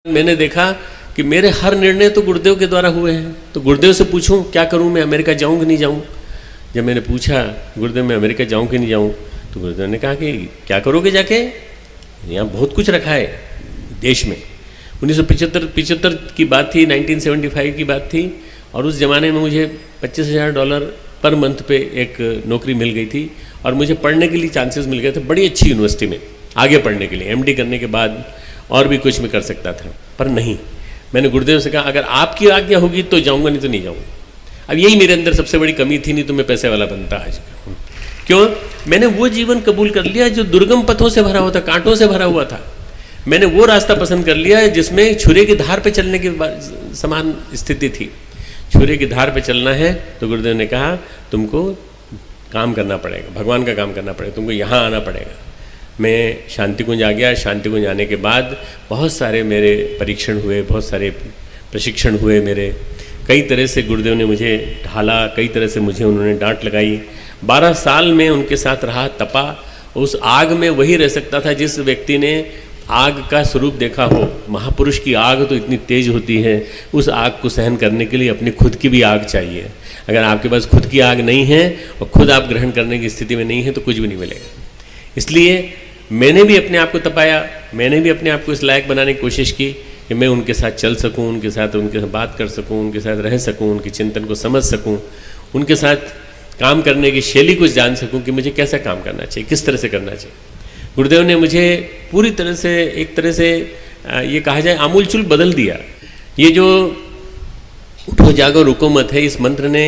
मैंने देखा कि मेरे हर निर्णय तो गुरुदेव के द्वारा हुए हैं, तो गुरुदेव से पूछूं क्या करूं, मैं अमेरिका जाऊं कि नहीं जाऊं। जब मैंने पूछा गुरुदेव मैं अमेरिका जाऊं कि नहीं जाऊं, तो गुरुदेव ने कहा कि क्या करोगे जाके, यहाँ बहुत कुछ रखा है देश में। 1975 की बात थी, 1975 की बात थी, और उस ज़माने में मुझे $25,000 पर मंथ पे एक नौकरी मिल गई थी और मुझे पढ़ने के लिए चांसेस मिल गए थे बड़ी अच्छी यूनिवर्सिटी में आगे पढ़ने के लिए। एमडी करने के बाद और भी कुछ मैं कर सकता था, पर नहीं, मैंने गुरुदेव से कहा अगर आपकी आज्ञा होगी तो जाऊंगा, नहीं तो नहीं जाऊंगा। अब यही मेरे अंदर सबसे बड़ी कमी थी, नहीं तो मैं पैसे वाला बनता आज। क्यों? मैंने वो जीवन कबूल कर लिया जो दुर्गम पथों से भरा हुआ था, कांटों से भरा हुआ था। मैंने वो रास्ता पसंद कर लिया जिसमें छुरे की धार पे चलने की समान स्थिति थी। छुरे की धार पे चलना है तो गुरुदेव ने कहा तुमको काम करना पड़ेगा, भगवान का काम करना पड़ेगा, तुमको यहाँ आना पड़ेगा। मैं शांति कुंज आ गया। शांति कुंज आने के बाद बहुत सारे मेरे परीक्षण हुए, बहुत सारे प्रशिक्षण हुए मेरे। कई तरह से गुरुदेव ने मुझे ढाला, कई तरह से मुझे उन्होंने डांट लगाई। 12 साल में उनके साथ रहा, तपा। उस आग में वही रह सकता था जिस व्यक्ति ने आग का स्वरूप देखा हो। महापुरुष की आग तो इतनी तेज होती है, उस आग को सहन करने के लिए अपनी खुद की भी आग चाहिए। अगर आपके पास खुद की आग नहीं है और खुद आप ग्रहण करने की स्थिति में नहीं है तो कुछ भी नहीं मिलेगा। इसलिए मैंने भी अपने आप को तपाया, मैंने भी अपने आप को इस लायक बनाने की कोशिश की कि मैं उनके साथ चल सकूं, उनके साथ बात कर सकूं, उनके साथ रह सकूं, उनके चिंतन को समझ सकूं, उनके साथ काम करने की शैली कुछ जान सकूं कि मुझे कैसा काम करना चाहिए, किस तरह से करना चाहिए। गुरुदेव ने मुझे पूरी तरह से, एक तरह से ये कहा जाए आमूलचूल बदल दिया। ये जो उठो जागो रुको मत है, इस मंत्र ने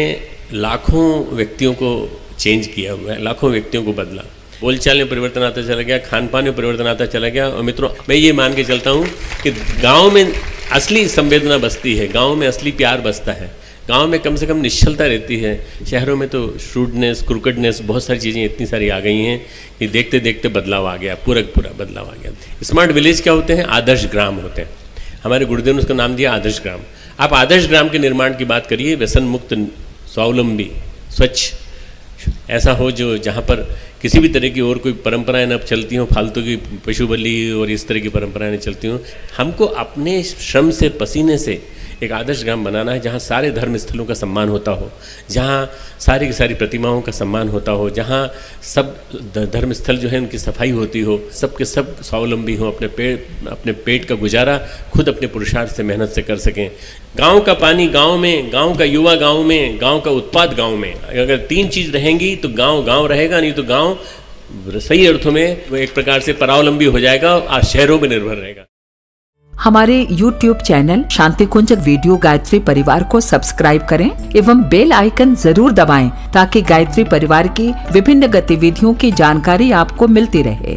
लाखों व्यक्तियों को चेंज किया हुआ है, लाखों व्यक्तियों को बदला। बोलचाल में परिवर्तन आता चला गया, खान पान में परिवर्तन आता चला गया। और मित्रों, मैं ये मान के चलता हूँ कि गांव में असली संवेदना बसती है, गांव में असली प्यार बसता है, गांव में कम से कम निश्चलता रहती है। शहरों में तो श्रूडनेस, क्रुकेडनेस, बहुत सारी चीज़ें इतनी सारी आ गई हैं कि देखते देखते बदलाव आ गया, पूरा बदलाव आ गया। स्मार्ट विलेज क्या होते हैं? आदर्श ग्राम होते हैं। हमारे गुरुदेव ने उसका नाम दिया आदर्श ग्राम। आप आदर्श ग्राम के निर्माण की बात करिए, व्यसन मुक्त, स्वावलंबी, स्वच्छ ऐसा हो जो जहाँ पर किसी भी तरह की और कोई परंपराएं न चलती हों, फालतू की पशु बलि और इस तरह की परंपराएं न चलती हों। हमको अपने श्रम से, पसीने से एक आदर्श ग्राम बनाना है जहाँ सारे धर्म स्थलों का सम्मान होता हो, जहाँ सारी की सारी प्रतिमाओं का सम्मान होता हो, जहाँ सब धर्म स्थल जो है उनकी सफाई होती हो, सबके सब स्वावलंबी हों, अपने पेट का गुजारा खुद अपने पुरुषार्थ से, मेहनत से कर सकें। गांव का पानी गांव में, गांव का युवा गांव में, गांव का उत्पाद गांव में। अगर 3 चीज़ रहेंगी तो गांव रहेगा, नहीं तो गांव सही अर्थों में वो एक प्रकार से परावलंबी हो जाएगा और शहरों में निर्भर रहेगा। हमारे YouTube चैनल शांति कुंज वीडियो गायत्री परिवार को सब्सक्राइब करें एवं बेल आइकन जरूर दबाएं ताकि गायत्री परिवार की विभिन्न गतिविधियों की जानकारी आपको मिलती रहे।